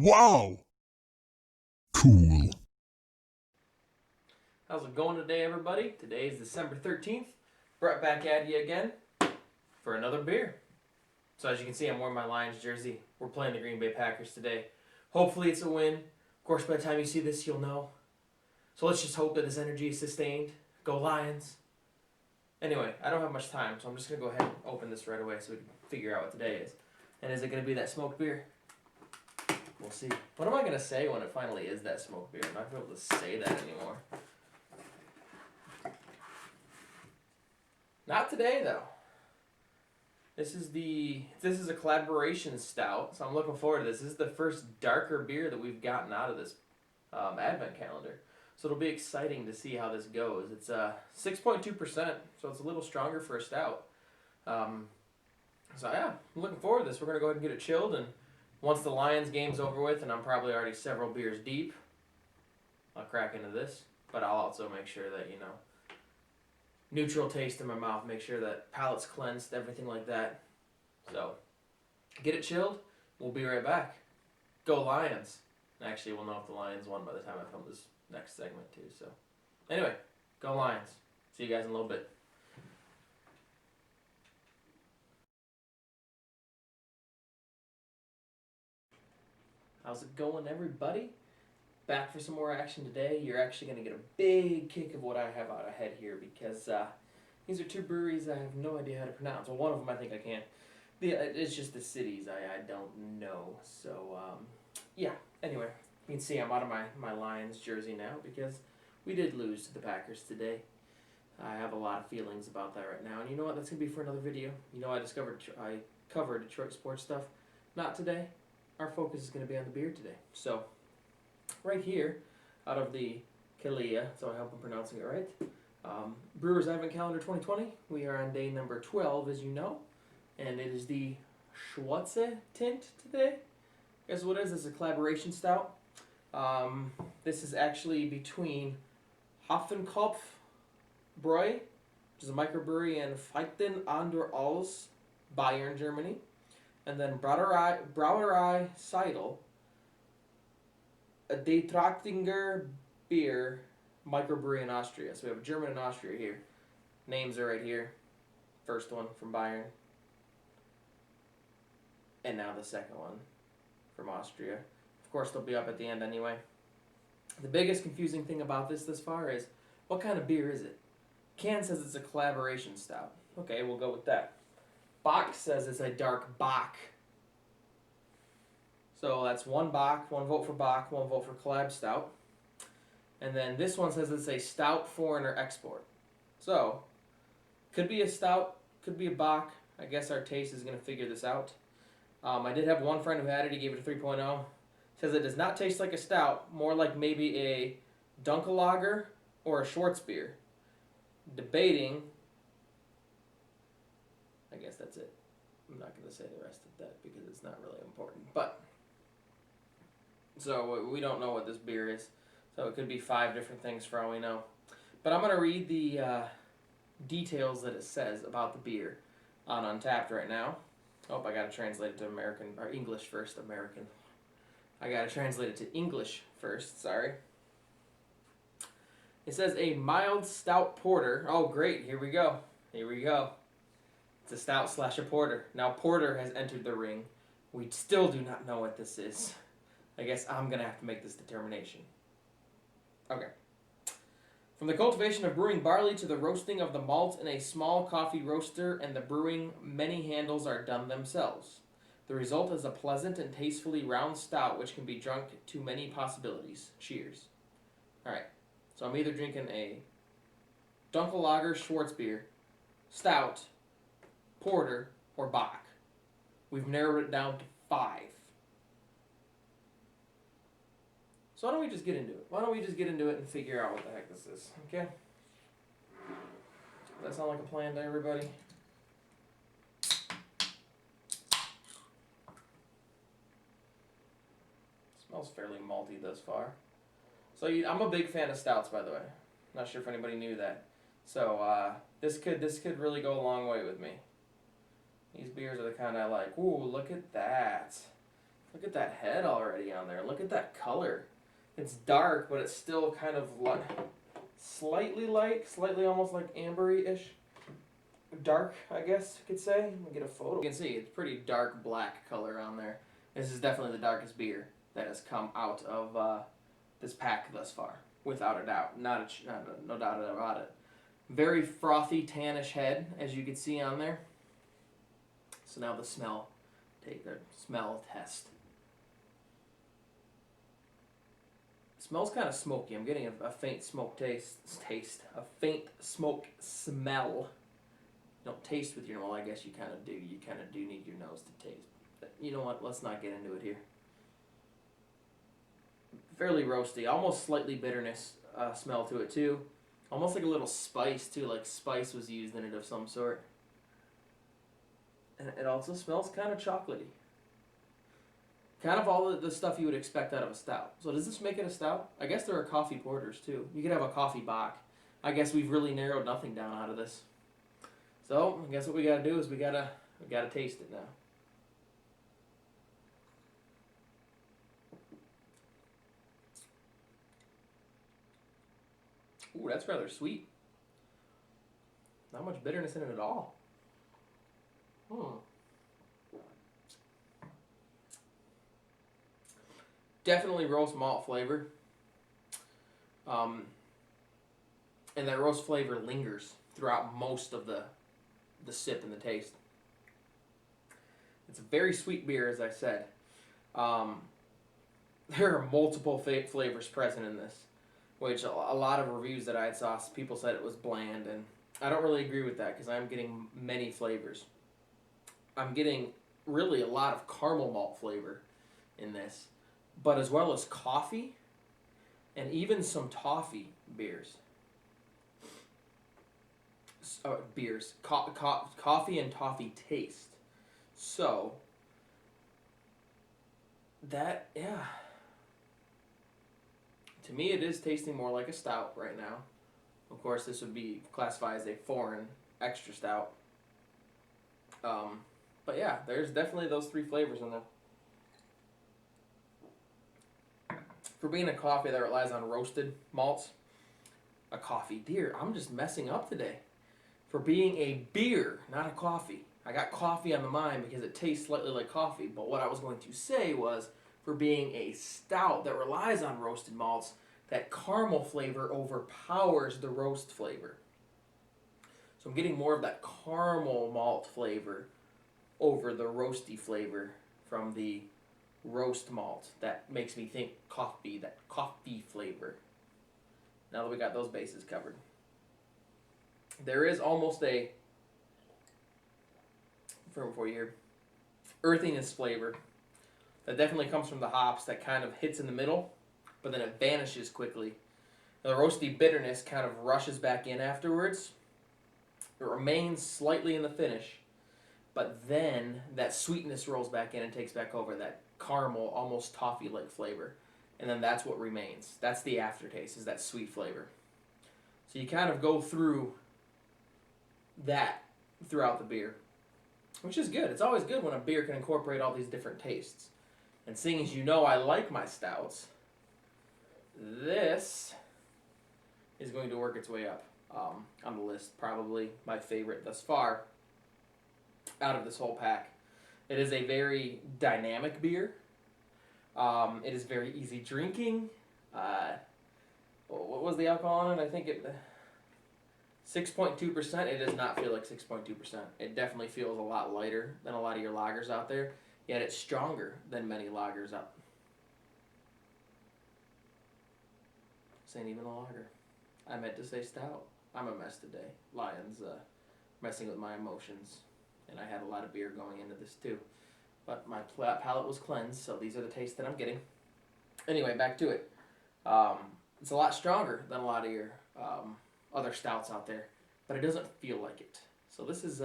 Wow! Cool. How's it going today, everybody? Today is December 13th. Brought back at you again for another beer. So as you can see, I'm wearing my Lions jersey. We're playing the Green Bay Packers today. Hopefully it's a win. Of course, by the time you see this, you'll know. So let's just hope that his energy is sustained. Go Lions. Anyway, I don't have much time, so I'm just going to go ahead and open this right away so we can figure out what today is. And is it going to be that smoked beer? We'll see. What am I going to say when it finally is that smoked beer? I'm not going to be able to say that anymore. Not today, though. This is a Collaboration Stout, so I'm looking forward to this. This is the first darker beer that we've gotten out of this advent calendar. So it'll be exciting to see how this goes. It's 6.2%, so it's a little stronger for a stout. So yeah, I'm looking forward to this. We're going to go ahead and get it chilled, and once the Lions game's over with, and I'm probably already several beers deep, I'll crack into this. But I'll also make sure that, neutral taste in my mouth, make sure that palate's cleansed, everything like that. So, get it chilled. We'll be right back. Go Lions. Actually, we'll know if the Lions won by the time I film this next segment too. So, anyway, go Lions. See you guys in a little bit. How's it going, everybody? Back for some more action today. You're actually going to get a big kick of what I have out ahead here because these are two breweries I have no idea how to pronounce. Well, one of them I think I can. It's just the cities I don't know. So, yeah. Anyway, you can see I'm out of my Lions jersey now because we did lose to the Packers today. I have a lot of feelings about that right now. And you know what? That's going to be for another video. I cover Detroit sports stuff. Not today. Our focus is going to be on the beer today. So, right here, out of the KALEA, so I hope I'm pronouncing it right. Brewers Advent Calendar 2020. We are on day number 12, as you know. And it is the Schwarze Tinte today. Guess what it is? It's a Collaboration Stout. This is actually between Hafenkopf Brew, which is a microbrewery in Fichten an der Alz, Bayern, Germany. And then Brauerei Seidel, a Detrachtinger beer microbrewery in Austria. So we have German and Austria here. Names are right here. First one from Bayern. And now the second one from Austria. Of course, they'll be up at the end anyway. The biggest confusing thing about this far is, what kind of beer is it? Can says it's a Collaboration Stout. Okay, we'll go with that. Bock says it's a dark Bock. So that's one Bock, one vote for Bock, one vote for Collab Stout. And then this one says it's a stout foreigner export. So, could be a stout, could be a Bock. I guess our taste is going to figure this out. I did have one friend who had it. He gave it a 3.0. Says it does not taste like a stout, more like maybe a Dunkellager or a Schwarze beer. Debating. I guess that's it. I'm not going to say the rest of that because it's not really important. But, so we don't know what this beer is. So it could be 5 different things for all we know. But I'm going to read the details that it says about the beer on Untappd right now. Oh, I got to translate it to American, or English first, American. I got to translate it to English first, sorry. It says a mild stout porter. Oh, great, here we go. Here we go. It's a stout / a porter. Now, porter has entered the ring. We still do not know what this is. I guess I'm going to have to make this determination. Okay. From the cultivation of brewing barley to the roasting of the malt in a small coffee roaster and the brewing, many handles are done themselves. The result is a pleasant and tastefully round stout which can be drunk to many possibilities. Cheers. Alright, so I'm either drinking a Dunkellager Schwarze beer, stout, porter, or Bock. We've narrowed it down to 5. So why don't we just get into it? Why don't we just get into it and figure out what the heck this is, okay? Does that sound like a plan to everybody? Smells fairly malty thus far. So I'm a big fan of stouts, by the way. Not sure if anybody knew that. So this could really go a long way with me. These beers are the kind I like. Ooh, look at that. Look at that head already on there. Look at that color. It's dark, but it's still kind of slightly light, slightly almost like ambery-ish. Dark, I guess you could say. Let me get a photo. You can see it's pretty dark black color on there. This is definitely the darkest beer that has come out of this pack thus far, without a doubt. No doubt about it. Very frothy, tannish head, as you can see on there. So now the smell. Take the smell test. It smells kind of smoky. I'm getting a faint smoke taste. A faint smoke smell. You don't taste with your nose. Well, I guess you kind of do. You kind of do need your nose to taste. But you know what? Let's not get into it here. Fairly roasty. Almost slightly bitterness smell to it too. Almost like a little spice too. Like spice was used in it of some sort. And it also smells kind of chocolatey. Kind of all the stuff you would expect out of a stout. So does this make it a stout? I guess there are coffee porters too. You could have a coffee Bock. I guess we've really narrowed nothing down out of this. So I guess what we gotta do is we gotta taste it now. Ooh, that's rather sweet. Not much bitterness in it at all. Definitely roast malt flavor. And that roast flavor lingers throughout most of the sip and the taste. It's a very sweet beer, as I said. There are multiple flavors present in this, which a lot of reviews that I saw, people said it was bland, and I don't really agree with that because I'm getting many flavors. I'm getting really a lot of caramel malt flavor in this, but as well as coffee and even some toffee beers. Coffee and toffee taste. So, that, yeah. To me, it is tasting more like a stout right now. Of course, this would be classified as a foreign extra stout. But yeah, there's definitely those three flavors in there. For being a coffee that relies on roasted malts, a coffee. Dear, I'm just messing up today. For being a beer, not a coffee. I got coffee on the mind because it tastes slightly like coffee, but what I was going to say was, for being a stout that relies on roasted malts, that caramel flavor overpowers the roast flavor. So I'm getting more of that caramel malt flavor over the roasty flavor from the roast malt. That makes me think coffee, that coffee flavor. Now that we got those bases covered. There is almost a, for you here, earthiness flavor that definitely comes from the hops that kind of hits in the middle, but then it vanishes quickly. The roasty bitterness kind of rushes back in afterwards. It remains slightly in the finish, but then that sweetness rolls back in and takes back over, that caramel, almost toffee-like flavor. And then that's what remains. That's the aftertaste, is that sweet flavor. So you kind of go through that throughout the beer, which is good. It's always good when a beer can incorporate all these different tastes. And seeing as you know I like my stouts, this is going to work its way up on the list. Probably my favorite thus far out of this whole pack. It is a very dynamic beer. It is very easy drinking. What was the alcohol on it? I think it 6.2%. It does not feel like 6.2%. It definitely feels a lot lighter than a lot of your lagers out there. Yet it's stronger than many lagers out. This ain't even a lager. I meant to say stout. I'm a mess today. Lion's messing with my emotions. And I had a lot of beer going into this too. But my palate was cleansed, so these are the tastes that I'm getting. Anyway, back to it. It's a lot stronger than a lot of your other stouts out there, but it doesn't feel like it. So this is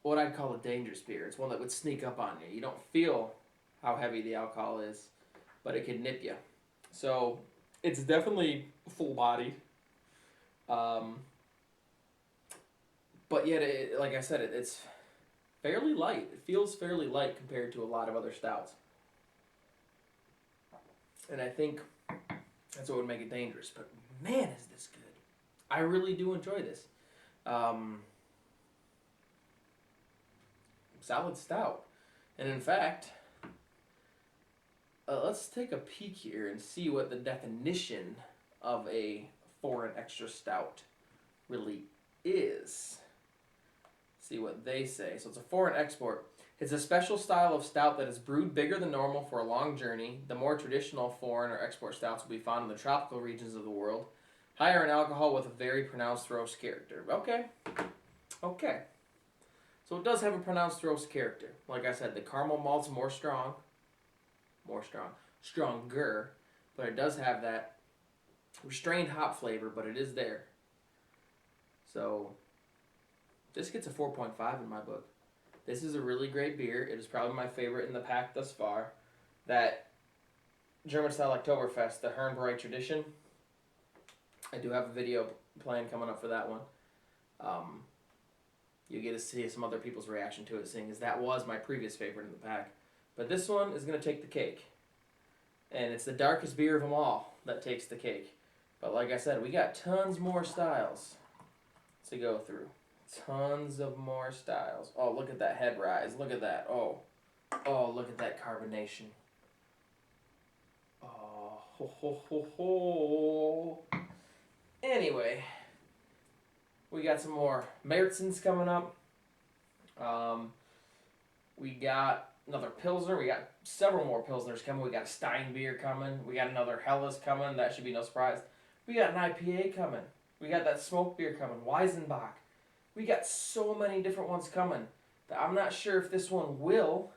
what I'd call a dangerous beer. It's one that would sneak up on you. You don't feel how heavy the alcohol is, but it can nip you. So it's definitely full-bodied. But yet, like I said, it's fairly light. It feels fairly light compared to a lot of other stouts. And I think that's what would make it dangerous. But man, is this good. I really do enjoy this. Solid stout. And in fact, let's take a peek here and see what the definition of a Foreign Extra Stout really is. See what they say. So it's a foreign export. It's a special style of stout that is brewed bigger than normal for a long journey. The more traditional foreign or export stouts will be found in the tropical regions of the world. Higher in alcohol with a very pronounced roast character. Okay. So it does have a pronounced roast character. Like I said, the caramel malt's stronger, but it does have that restrained hop flavor, but it is there. So this gets a 4.5 in my book. This is a really great beer. It is probably my favorite in the pack thus far. That German style Oktoberfest, the Herrenbräu tradition. I do have a video plan coming up for that one. You get to see some other people's reaction to it, seeing as that was my previous favorite in the pack. But this one is going to take the cake. And it's the darkest beer of them all that takes the cake. But like I said, we got tons more styles to go through. Tons of more styles. Oh, look at that head rise. Look at that. Oh, look at that carbonation. Oh, ho, ho, ho, ho. Anyway, we got some more Märtzens coming up. We got another Pilsner. We got several more Pilsners coming. We got a Stein beer coming. We got another Helles coming. That should be no surprise. We got an IPA coming. We got that smoke beer coming. Weizenbach. We got so many different ones coming that I'm not sure if this one will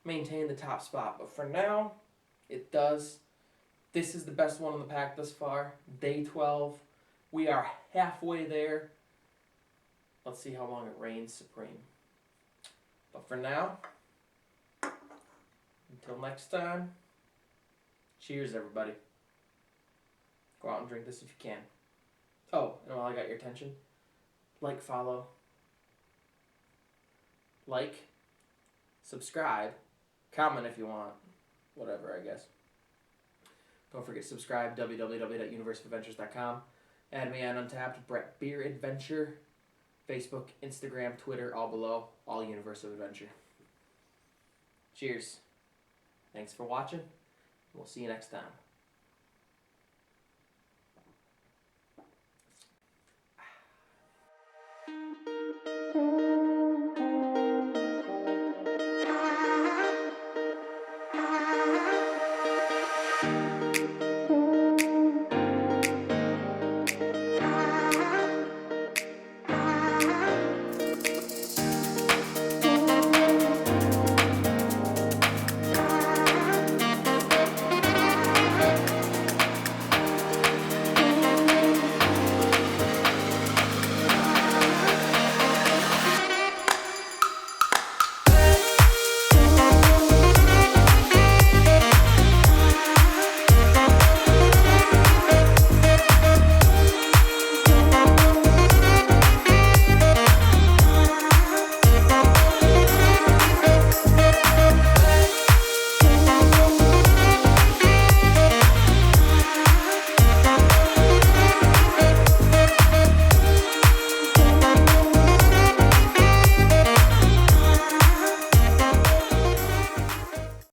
maintain the top spot. But for now, it does. This is the best one in the pack thus far. Day 12. We are halfway there. Let's see how long it reigns supreme. But for now, until next time, cheers, everybody. Go out and drink this if you can. Oh, and while I got your attention, like, follow, like, subscribe, comment if you want, whatever, I guess. Don't forget to subscribe, www.universeofadventures.com. Add me on Untappd, Brett Beer Adventure, Facebook, Instagram, Twitter, all below, all Universe of Adventure. Cheers. Thanks for watching. We'll see you next time.